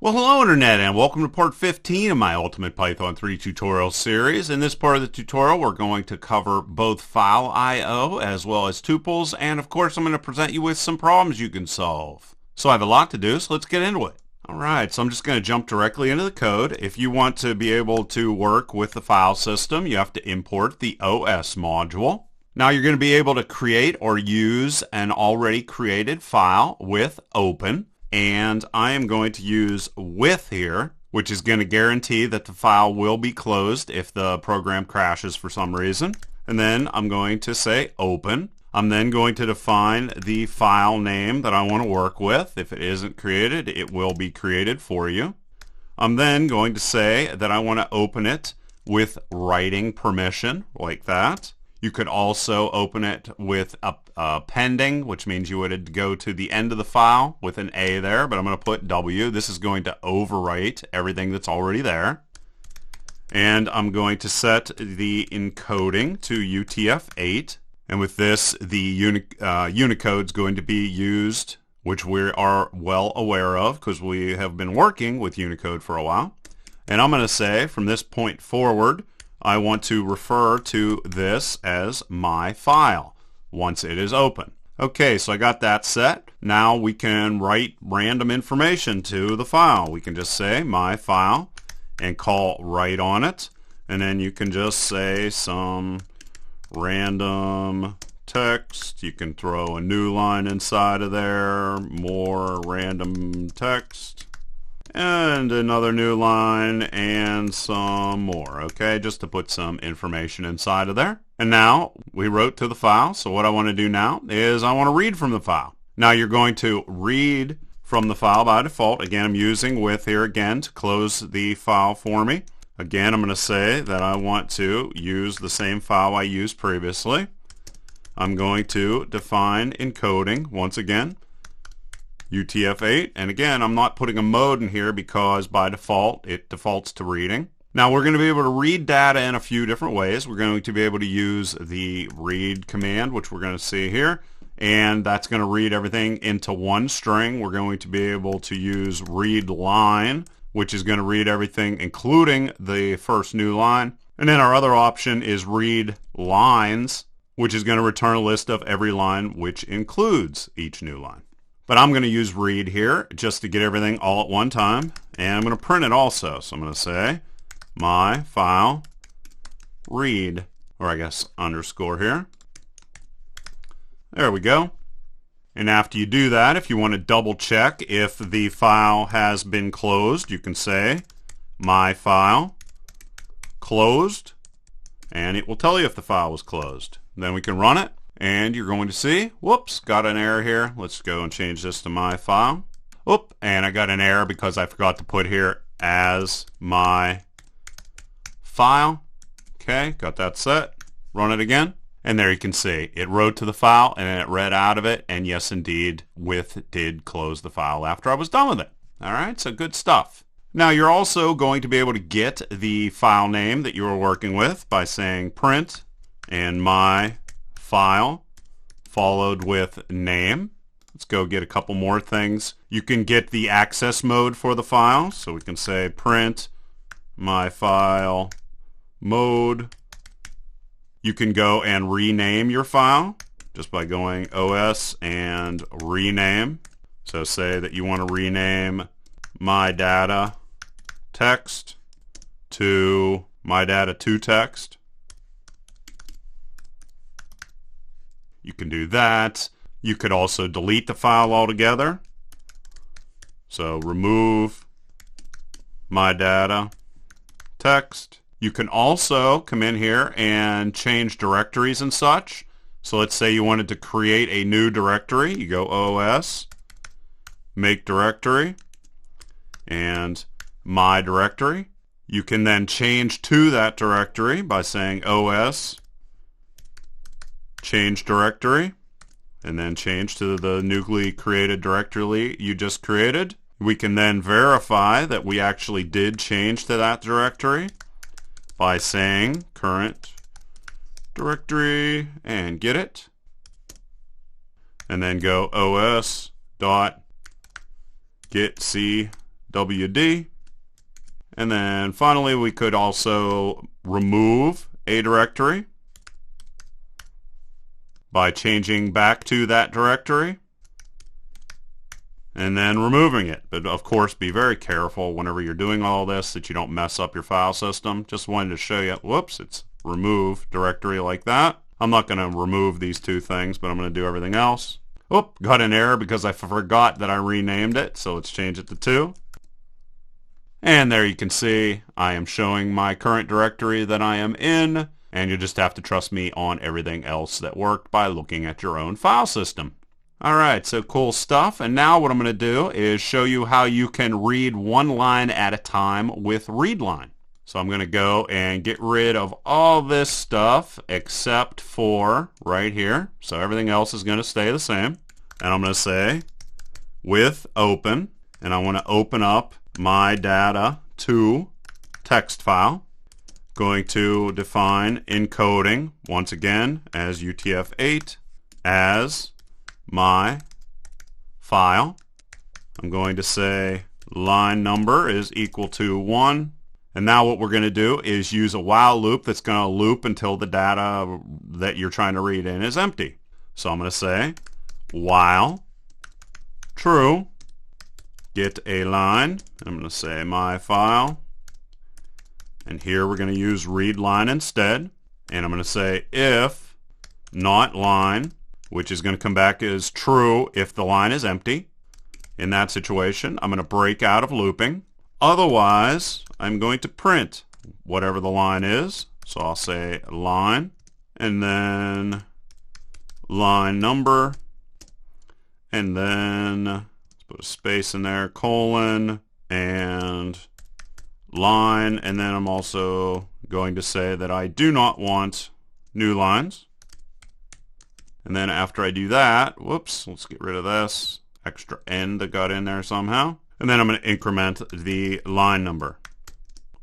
Well, hello Internet, and welcome to part 15 of my Ultimate Python 3 tutorial series. In this part of the tutorial, we're going to cover both File IO as well as tuples, and of course I'm going to present you with some problems you can solve. So I have a lot to do, so let's get into it. Alright, so I'm just going to jump directly into the code. If you want to be able to work with the file system, you have to import the OS module. Now you're going to be able to create or use an already created file with open. And I am going to use with here, which is going to guarantee that the file will be closed if the program crashes for some reason. And then I'm going to say open. I'm then going to define the file name that I want to work with. If it isn't created, it will be created for you. I'm then going to say that I want to open it with writing permission, like that. You could also open it with appending, which means you would go to the end of the file with an A there, but I'm going to put W. This is going to overwrite everything that's already there. And I'm going to set the encoding to UTF-8. And with this, the Unicode is going to be used, which we are well aware of because we have been working with Unicode for a while. And I'm going to say from this point forward, I want to refer to this as my file once it is open. Okay, so I got that set. Now we can write random information to the file. We can just say my file and call write on it. And then you can just say some random text. You can throw a new line inside of there, more random text. And another new line and some more, okay, just to put some information inside of there. And now we wrote to the file, so what I want to do now is I want to read from the file. Now you're going to read from the file by default. Again, I'm using with here again to close the file for me. Again, I'm going to say that I want to use the same file I used previously. I'm going to define encoding once again. UTF-8, and again I'm not putting a mode in here because by default it defaults to reading. Now we're going to be able to read data in a few different ways. We're going to be able to use the read command, which we're going to see here, and that's going to read everything into one string. We're going to be able to use read line, which is going to read everything including the first new line, and then our other option is read lines, which is going to return a list of every line which includes each new line. But I'm going to use read here just to get everything all at one time. And I'm going to print it also. So I'm going to say my file read, or I guess underscore here. There we go. And after you do that, if you want to double check if the file has been closed, you can say my file closed. And it will tell you if the file was closed. Then we can run it. And you're going to see, whoops, got an error here. Let's go and change this to my file. Oop, and I got an error because I forgot to put here as my file. Okay, got that set. Run it again. And there you can see, it wrote to the file and it read out of it. And yes, indeed, with did close the file after I was done with it. All right, so good stuff. Now you're also going to be able to get the file name that you were working with by saying print and my file followed with name. Let's go get a couple more things. You can get the access mode for the file, so we can say print my file mode. You can go and rename your file just by going OS and rename. So say that you want to rename my data text to my data to text. You can do that. You could also delete the file altogether. So remove my data text. You can also come in here and change directories and such. So let's say you wanted to create a new directory. You go OS, make directory, and my directory. You can then change to that directory by saying OS change directory, and then change to the newly created directory you just created. We can then verify that we actually did change to that directory by saying current directory and get it, and then go os dot get c WD. And then finally we could also remove a directory by changing back to that directory and then removing it. But of course, be very careful whenever you're doing all this that you don't mess up your file system. Just wanted to show you, whoops, it's remove directory like that. I'm not going to remove these two things, but I'm going to do everything else. Oop, got an error because I forgot that I renamed it, so let's change it to 2. And there you can see I am showing my current directory that I am in, and you just have to trust me on everything else that worked by looking at your own file system. Alright, so cool stuff. And now what I'm going to do is show you how you can read one line at a time with readline. So I'm going to go and get rid of all this stuff except for right here. So everything else is going to stay the same. And I'm going to say with open, and I want to open up my data to text file. Going to define encoding once again as UTF-8 as my file. I'm going to say line number is equal to 1. And now what we're going to do is use a while loop that's going to loop until the data that you're trying to read in is empty. So I'm going to say while true, get a line. I'm going to say my file. And here we're going to use read line instead. And I'm going to say if not line, which is going to come back as true if the line is empty. In that situation, I'm going to break out of looping. Otherwise, I'm going to print whatever the line is. So I'll say line, and then line number, and then let's put a space in there, colon, and line, and then I'm also going to say that I do not want new lines. And then after I do that, whoops, let's get rid of this extra n that got in there somehow. And then I'm going to increment the line number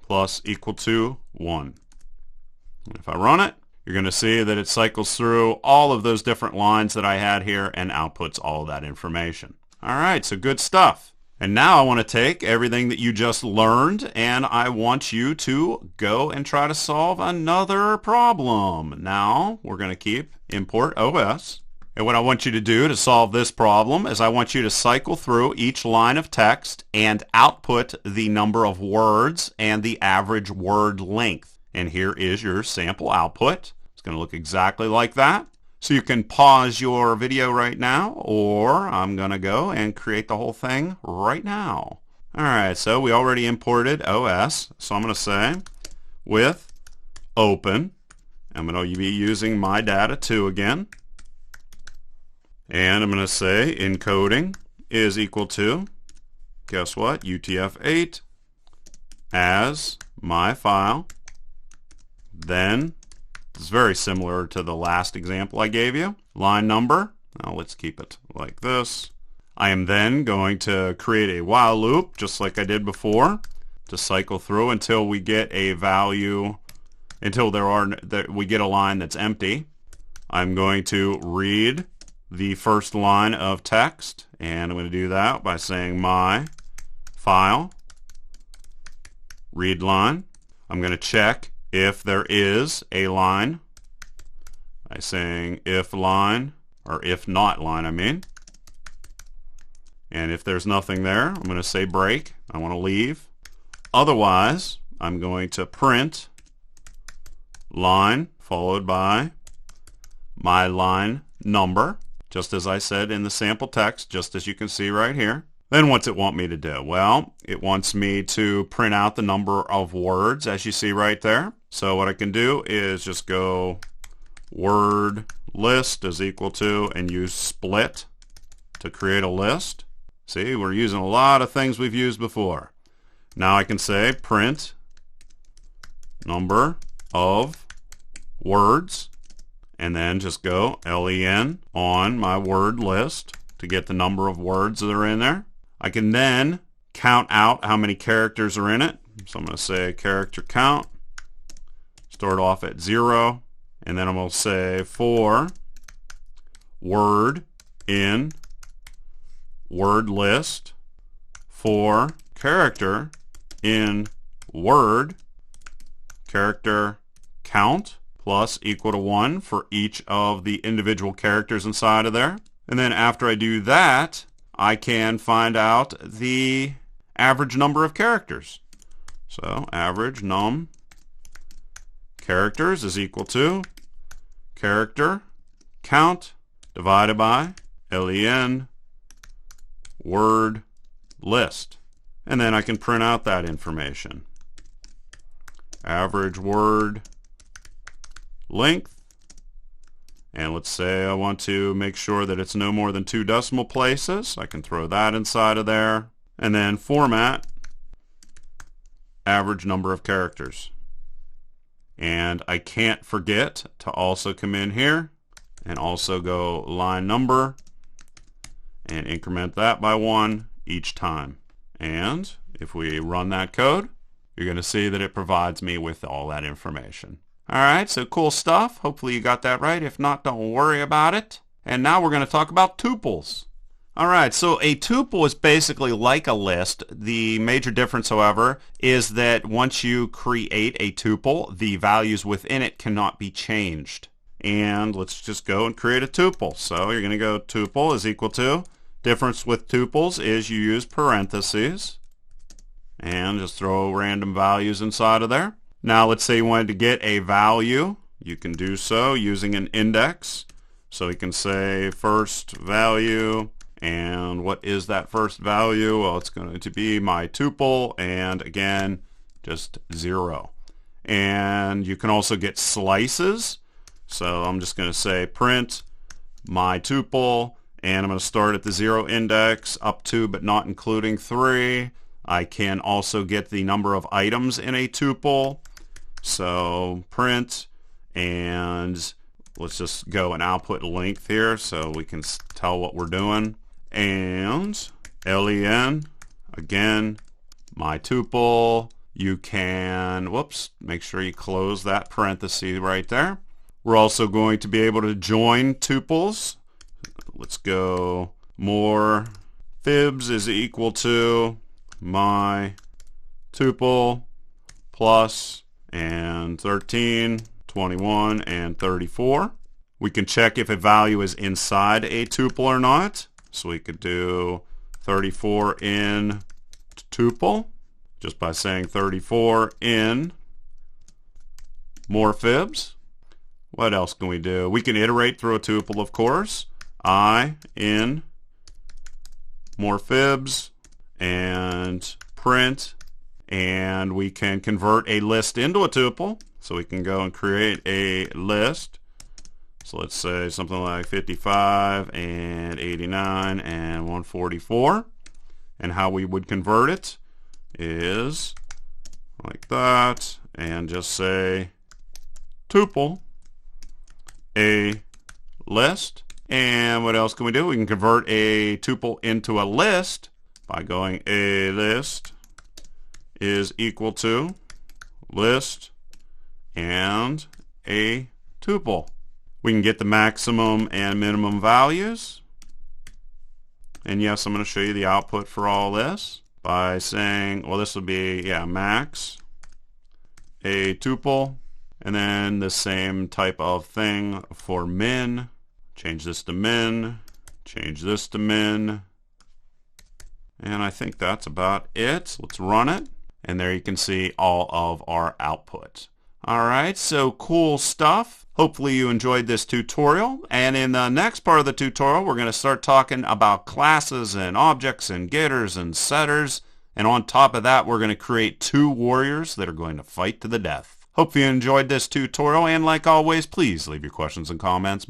plus equal to 1. And if I run it, you're going to see that it cycles through all of those different lines that I had here and outputs all of that information. All right, so good stuff. And now I want to take everything that you just learned and I want you to go and try to solve another problem. Now we're going to keep import OS. And what I want you to do to solve this problem is I want you to cycle through each line of text and output the number of words and the average word length. And here is your sample output. It's going to look exactly like that. So you can pause your video right now, or I'm going to go and create the whole thing right now. Alright, so we already imported OS. So I'm going to say with open. I'm going to be using my data 2 again. And I'm going to say encoding is equal to, guess what, UTF-8 as my file. Then, it's very similar to the last example I gave you. Line number, now let's keep it like this. I am then going to create a while loop, just like I did before, to cycle through until we get a value, until we get a line that's empty. I'm going to read the first line of text, and I'm going to do that by saying my file read line. I'm going to check if there is a line by saying if line, or if not line I mean. And if there's nothing there, I'm going to say break. I want to leave. Otherwise, I'm going to print line followed by my line number, just as I said in the sample text, just as you can see right here. Then what's it want me to do? Well, it wants me to print out the number of words, as you see right there. So what I can do is just go word list is equal to, and use split to create a list. See, we're using a lot of things we've used before. Now I can say print number of words, and then just go len on my word list to get the number of words that are in there. I can then count out how many characters are in it. So I'm going to say character count, start off at 0, and then I'm going to say for word in word list for character in word character count plus equal to 1 for each of the individual characters inside of there. And then after I do that, I can find out the average number of characters. So average num characters is equal to character count divided by len word list. And then I can print out that information. Average word length. And let's say I want to make sure that it's no more than 2 decimal places. I can throw that inside of there. And then format average number of characters. And I can't forget to also come in here and also go line number and increment that by 1 each time. And if we run that code, you're going to see that it provides me with all that information. Alright, so cool stuff. Hopefully you got that right. If not, don't worry about it. And now we're going to talk about tuples. Alright, so a tuple is basically like a list. The major difference, however, is that once you create a tuple, the values within it cannot be changed. And let's just go and create a tuple. So you're going to go tuple is equal to, difference with tuples is you use parentheses and just throw random values inside of there. Now let's say you wanted to get a value. You can do so using an index. So we can say first value, and what is that first value? Well, it's going to be my tuple, and again, just 0. And you can also get slices. So I'm just going to say print my tuple, and I'm going to start at the 0 index up to but not including 3. I can also get the number of items in a tuple. So print, and let's just go and output length here so we can tell what we're doing. And len, again, my tuple. You can, make sure you close that parenthesis right there. We're also going to be able to join tuples. Let's go more fibs is equal to my tuple plus and 13, 21, and 34. We can check if a value is inside a tuple or not. So we could do 34 in tuple just by saying 34 in more fibs. What else can we do? We can iterate through a tuple, of course. I in more fibs and print, and we can convert a list into a tuple. So we can go and create a list. So let's say something like 55 and 89 and 144. And how we would convert it is like that, and just say tuple a list. And what else can we do? We can convert a tuple into a list by going a list is equal to list and a tuple. We can get the maximum and minimum values. And yes, I'm going to show you the output for all this by saying, well, this would be, max a tuple, and then the same type of thing for min. Change this to min, change this to min, and I think that's about it. Let's run it, and there you can see all of our output. Alright, so cool stuff. Hopefully you enjoyed this tutorial, and in the next part of the tutorial we're going to start talking about classes and objects and getters and setters, and on top of that we're going to create 2 warriors that are going to fight to the death. Hope you enjoyed this tutorial, and like always, please leave your questions and comments